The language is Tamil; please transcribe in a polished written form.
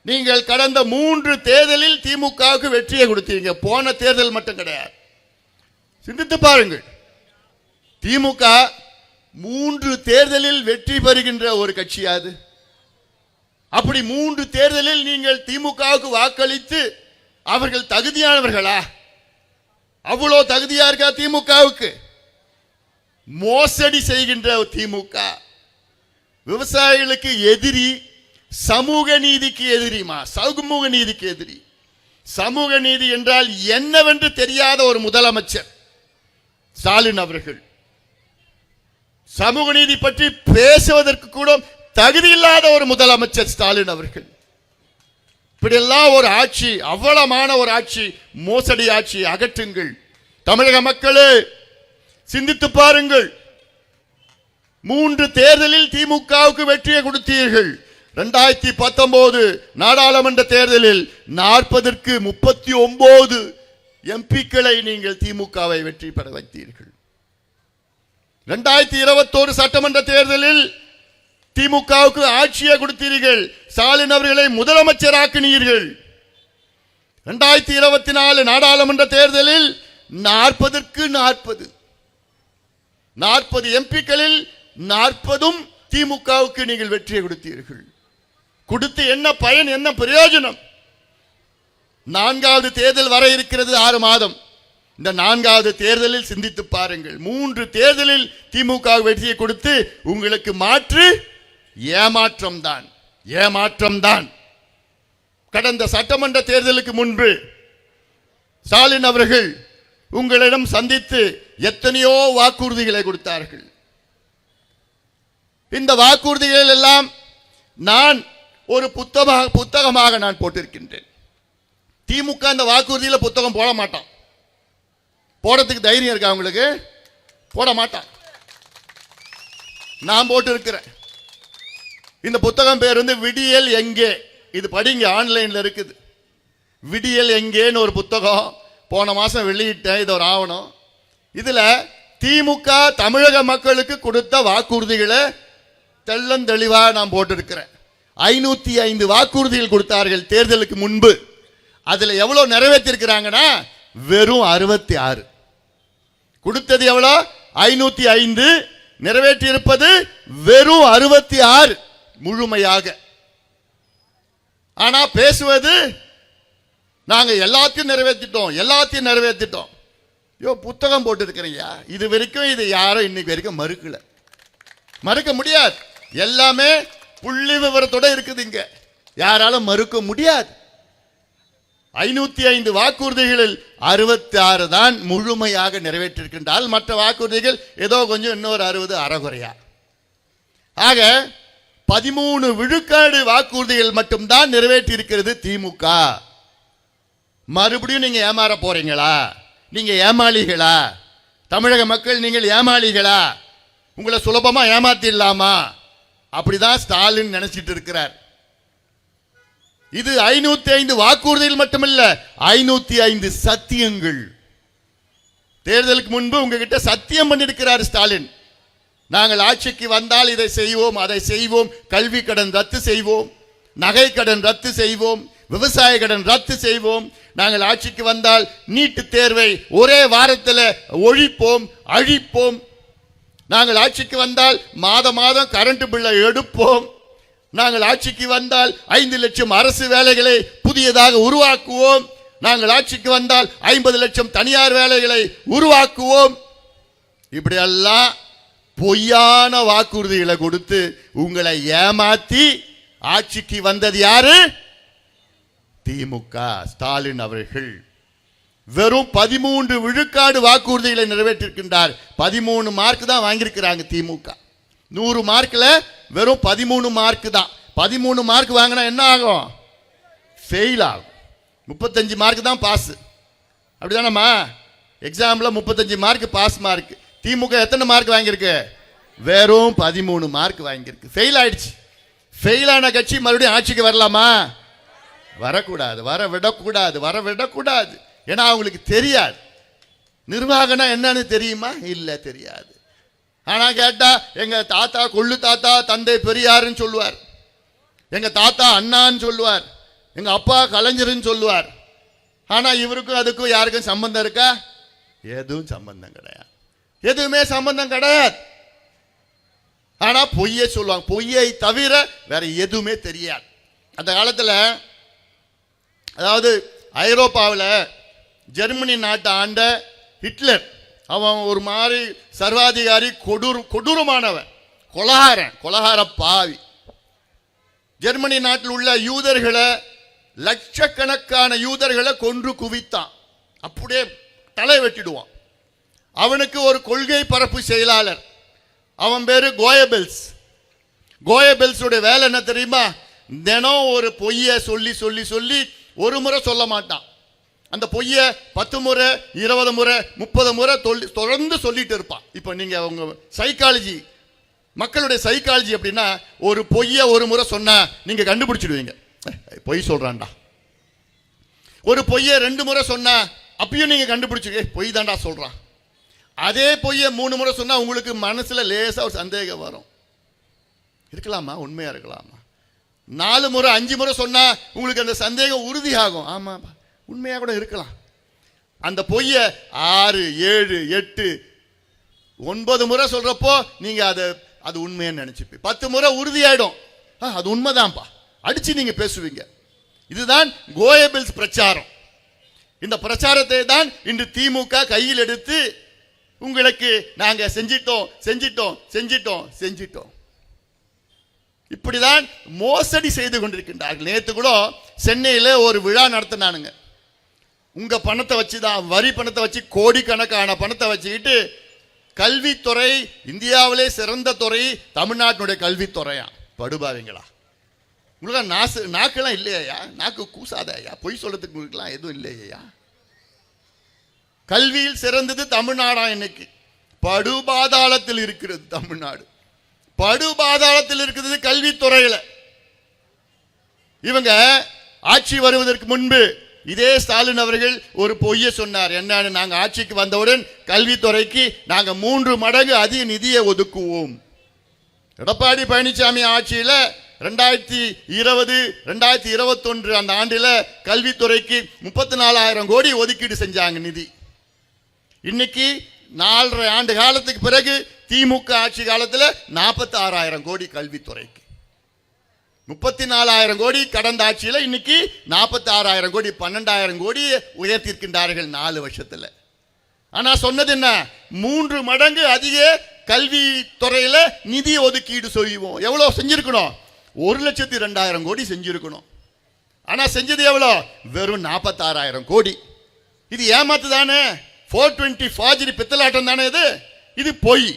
நீங்கள் கடந்த 3 தேர்தலில் திமுகவுக்கு வெற்றியை கொடுத்தீங்க. போன தேர்தல் மட்டும் கிடையாது. சிந்தித்து பாருங்கள். திமுக 3 தேர்தலில் வெற்றி பெறுகின்ற ஒரு கட்சியாது. அப்படி 3 தேர்தலில் நீங்கள் திமுகவுக்கு வாக்களித்து அவர்கள் தகுதியானவர்களா? அவ்வளோ தகுதியா இருக்கா திமுகவுக்கு? மோசடி செய்கின்ற திமுக விவசாயிகளுக்கு எதிரி, சமூக நீதிக்கு எதிரிமா? சமூக நீதிக்கு எதிரி. சமூக நீதி என்றால் என்னவென்று தெரியாத ஒரு முதலமைச்சர் ஸ்டாலின் அவர்கள். சமூக நீதி பற்றி பேசுவதற்கு கூட தகுதி இல்லாத ஒரு முதலமைச்சர் ஸ்டாலின் அவர்கள். இப்படியெல்லாம் ஒரு ஆட்சி, அவ்வளமான ஒரு ஆட்சி, மோசடி ஆட்சி அகற்றுங்கள். தமிழக மக்களே சிந்தித்து பாருங்கள். 3 தேர்தலில் திமுகவுக்கு வெற்றியை கொடுத்தீர்கள். 2019 நாடாளுமன்ற தேர்தலில் 40ற்கு 39 எம்பிக்களை நீங்கள் திமுகவை வெற்றி பெற வைத்தீர்கள். 2021 சட்டமன்ற தேர்தலில் திமுகவுக்கு ஆட்சியை கொடுத்தீர்கள். ஸ்டாலின் அவர்களை முதலமைச்சராக்கினீர்கள். 2024 நாடாளுமன்ற தேர்தலில் 40ற்கு 40 எம்பிக்களில் 40ம் திமுகவுக்கு நீங்கள் வெற்றியை கொடுத்தீர்கள். கொடுத்து என்ன பயன், என்ன பிரயோஜனம்? 4வது தேர்தல் வர இருக்கிறது, 6 மாதம். இந்த 4வது தேர்தலில் சிந்தித்து பாருங்கள். 3 தேர்தலில் திமுக வெற்றியை கொடுத்து உங்களுக்கு மாற்று ஏமாற்றம் தான், ஏமாற்றம் தான். கடந்த சட்டமன்ற தேர்தலுக்கு முன்பு ஸ்டாலின் அவர்கள் உங்களிடம் சந்தித்து எத்தனையோ வாக்குறுதிகளை கொடுத்தார்கள். இந்த வாக்குறுதிகள் எல்லாம் நான் ஒரு புத்தகமாக நான் போட்டிருக்கின்றேன். திமுக இந்த வாக்குறுதியில் புத்தகம் போட மாட்டான். போடுறதுக்கு தைரியம் இருக்கா உங்களுக்கு? போட மாட்டான். நான் போட்டு இருக்கிறேன். இந்த புத்தகம் பேர் வந்து விடியல் எங்கே. இது படிங்க, ஆன்லைன்ல இருக்குது. விடியல் எங்கேன்னு ஒரு புத்தகம் போன மாசம் வெளியிட்டேன். இது ஒரு ஆவணம். இதுல திமுக தமிழக மக்களுக்கு கொடுத்த வாக்குறுதிகளை தெள்ளந்தெளிவா நான் போட்டிருக்கிறேன். 505 வாக்குறுதிகள் கொடுத்தார்கள் தேர்தலுக்கு முன்பு. அதுல எவ்வளவு நிறைவேற்றிருக்கிறாங்கன்னா வெறும் 66. கொடுத்தது எவ்வளவு? 505. நிறைவேற்றி இருப்பது வெறும் 66 முழுமையாக. ஆனா பேசுவது நாங்க எல்லாத்தையும் நிறைவேற்றிட்டோம், எல்லாத்தையும் நிறைவேற்றிட்டோம். புத்தகம் போட்டு இருக்கிறீங்க. இது வரைக்கும் இது யாரும் இன்னைக்கு வரைக்கும் மறுக்கல, மறுக்க முடியாது. எல்லாமே புள்ளி விவரத்தோட இருக்குது. இங்க யாராலும் மறுக்க முடியாது. 505 வாக்குறுதிகளில் 66 தான் முழுமையாக நிறைவேற்றிருக்கின்றால், மற்ற வாக்குறுதிகள் ஏதோ கொஞ்சம், இன்னொரு 60 அறகுறையா. ஆக 13 விழுக்காடு வாக்குறுதிகள் மட்டும்தான் நிறைவேற்றி இருக்கிறது திமுக. மறுபடியும் நீங்க ஏமாற போறீங்களா? நீங்க ஏமாளிகளா? தமிழக மக்கள் நீங்கள் ஏமாளிகளா? உங்களை சுலபமா ஏமாத்திடலாமா? அப்படிதான் ஸ்டாலின் நினைச்சிட்டு இருக்கிறார். இது 505 வாக்குறுதிகள் மட்டுமல்ல, 505 சத்தியங்கள். தேர்தலுக்கு முன்பு உங்ககிட்ட சத்தியம் பண்ணிருக்கிறார் ஸ்டாலின். நாங்கள் ஆட்சிக்கு வந்தால் இதை செய்வோம், அதை செய்வோம், கல்வி கடன் ரத்து செய்வோம், நகை கடன் ரத்து செய்வோம், விவசாய கடன் ரத்து செய்வோம், நாங்கள் ஆட்சிக்கு வந்தால் நீட்டு தேர்வை ஒரே வாரத்தில் ஒழிப்போம், அழிப்போம், நாங்கள் ஆட்சிக்கு வந்தால் மாதம் கரண்ட் பில்லை எடுப்போம், நாங்கள் ஆட்சிக்கு வந்தால் 5 லட்சம் அரசு வேலைகளை புதியதாக உருவாக்குவோம், நாங்கள் ஆட்சிக்கு வந்தால் 50 லட்சம் தனியார் வேலைகளை உருவாக்குவோம். இப்படியெல்லாம் பொய்யான வாக்குறுதிகளை கொடுத்து உங்களை ஏமாத்தி ஆட்சிக்கு வந்தது யாரு? திமுக, ஸ்டாலின் அவர்கள். வெறும் 13 விழுக்காடு வாக்குறுதிகளை நிறைவேற்றிருக்கின்றார். 13 மார்க் தான் வாங்கியிருக்கிறாங்க திமுக. 100 மார்க்ல வெறும் 13 மார்க் தான். 13 மார்க் வாங்கினா என்ன ஆகும்? ஃபெயில் ஆகும். 35 மார்க் தான் பாஸ். அப்படிதானம்மா? எக்ஸாம்ல 35 மார்க் பாஸ் மார்க். திமுக எத்தனை மார்க் வாங்கியிருக்கு? வெறும் 13 மார்க் வாங்கியிருக்கு. ஃபெயில் ஆயிடுச்சு. ஃபெயில் ஆன கட்சி மறுபடியும் ஆட்சிக்கு வரலாமா? வரக்கூடாது, வர விடக்கூடாது. ஏன்னா அவங்களுக்கு தெரியாது நிர்வாகம்னா என்னன்னு. தெரியுமா? இல்ல, தெரியாது. ஆனா கேட்டா எங்க தாத்தா கொள்ளு தாத்தா தந்தை பெரியாருன்னு சொல்லுவார், எங்க தாத்தா அண்ணான்னு சொல்லுவார். எங்க அப்பா கலைஞர்னு சொல்லுவார். ஆனா இவருக்கும் அதுக்கும் யாருக்கும் சம்பந்தம் இருக்கா? எதுவும் சம்பந்தம் கிடையாது. எதுவுமே சம்பந்தம் கிடையாது. ஆனா பொய்யை சொல்லுவாங்க. பொய்யை தவிர வேற எதுவுமே தெரியாது. அந்த காலத்துல, அதாவது ஐரோப்பாவில் ஜெர்மனி நாட்டை ஆண்ட ஹிட்லர், அவன் ஒரு மாதிரி சர்வாதிகாரி, கொடூரமானவன், கொலகார பாவி. ஜெர்மனி நாட்டில் உள்ள யூதர்களை, லட்சக்கணக்கான யூதர்களை கொன்று குவித்தான். அப்படியே தலை வெட்டிடுவான். அவனுக்கு ஒரு கொள்கை பரப்பு செயலாளர், அவன் பேரு கோயபெல்ஸ். கோயபெல்ஸோட வேலை என்ன தெரியுமா? தினம் ஒரு பொய்யை சொல்லி சொல்லி சொல்லி ஒரு முறை சொல்ல மாட்டான். அந்த பொய்ய 10 முறை, 20 முறை, 30 முறை தொடர்ந்து சொல்லிட்டு இருப்பான். இப்போ நீங்க உங்க சைக்காலஜி, மக்களுடைய சைக்காலஜி அப்படின்னா, ஒரு பொய்ய ஒரு முறை சொன்னா நீங்க கண்டுபிடிச்சிடுவீங்க, பொய் சொல்றான்டா. ஒரு பொய்ய 2 முறை சொன்னா அப்பயும் நீங்க கண்டுபிடிச்சு பொய் தாண்டா சொல்றான். அதே பொய்ய 3 முறை சொன்னா உங்களுக்கு மனசுல லேசா ஒரு சந்தேகம் வரும். இருக்கலாமா, உண்மையா இருக்கலாமா. 4 முறை 5 முறை சொன்னா உங்களுக்கு அந்த சந்தேகம் உறுதியாகும். ஆமா, உண்மையா கூட இருக்கலாம். அந்த பொய்ய 6, 7, 8, 9 முறை சொல்றப்போ நீங்க அது உண்மைன்னு நினைச்சுப்பீங்க. 10 முறை உறுதியாயிடும், அது உண்மைதான்ப்பா, அடிச்சு நீங்க பேசுவீங்க. இதுதான் கோயபெல்ஸ் பிரச்சாரம். இந்த பிரச்சாரத்தை தான் இன்று திமுக கையில் எடுத்து உங்களுக்கு நாங்க செஞ்சிட்டோம் செஞ்சிட்டோம் செஞ்சிட்டோம் செஞ்சிட்டோம் இப்படிதான் மோசடி செய்து கொண்டிருக்கின்றார்கள். நேற்று கூட சென்னையில் ஒரு விழா நடத்தினானுங்க. உங்க பணத்தை வச்சுதான், வரி பணத்தை வச்சு, கோடிக்கணக்கான பணத்தை வச்சுக்கிட்டு கல்வித்துறை இந்தியாவிலே சிறந்த துறை தமிழ்நாட்டினுடைய கல்வித்துறையா. படுபாவீங்களா, உங்களுக்கு நாக்கெல்லாம் இல்லையா? நாக்கு கூசாதையா? பொய் சொல்றதுக்கு உங்களுக்குலாம் எதுவும் இல்லையா? கல்வியில் சிறந்தது தமிழ்நாடா? இன்னைக்கு படுபாதாளத்தில் இருக்கிறது தமிழ்நாடு. படுபாதாளத்தில் இருக்கிறது கல்வித்துறையில. இவங்க ஆட்சி வருவதற்கு முன்பு இதே ஸ்டாலின் அவர்கள் ஒரு பொய்யை சொன்னார். என்னன்னு, நாங்க ஆட்சிக்கு வந்தவுடன் கல்வித்துறைக்கு நாங்க 3 மடங்கு அதிக நிதியை ஒதுக்குவோம். எடப்பாடி பழனிசாமி ஆட்சியில 2020, 2021 அந்த ஆண்டில் கல்வித்துறைக்கு 34,000 கோடி ஒதுக்கீடு செஞ்சாங்க நிதி. இன்னைக்கு 4.5 ஆண்டு காலத்துக்கு பிறகு திமுக ஆட்சி காலத்தில் 46,000 கோடி கல்வித்துறைக்கு. 34,000 கோடி கடந்த ஆட்சியில், இன்னைக்கு 46,000 கோடி, 12,000 கோடி உயர்த்திருக்கின்றார்கள் 4 வருஷத்துல. ஆனா சொன்னது என்ன? 3 மடங்கு அதிக கல்வித்துறையில நிதி ஒதுக்கீடு செய்வோம். எவ்வளவு செஞ்சிருக்கணும்? 1,02,000 கோடி செஞ்சிருக்கணும். ஆனா செஞ்சது எவ்வளவு? வெறும் 46,000 கோடி. இது ஏமாத்து தானே, 420 ஃபாஜிரி பித்தலாட்டம் தானே இது. இது பொய்.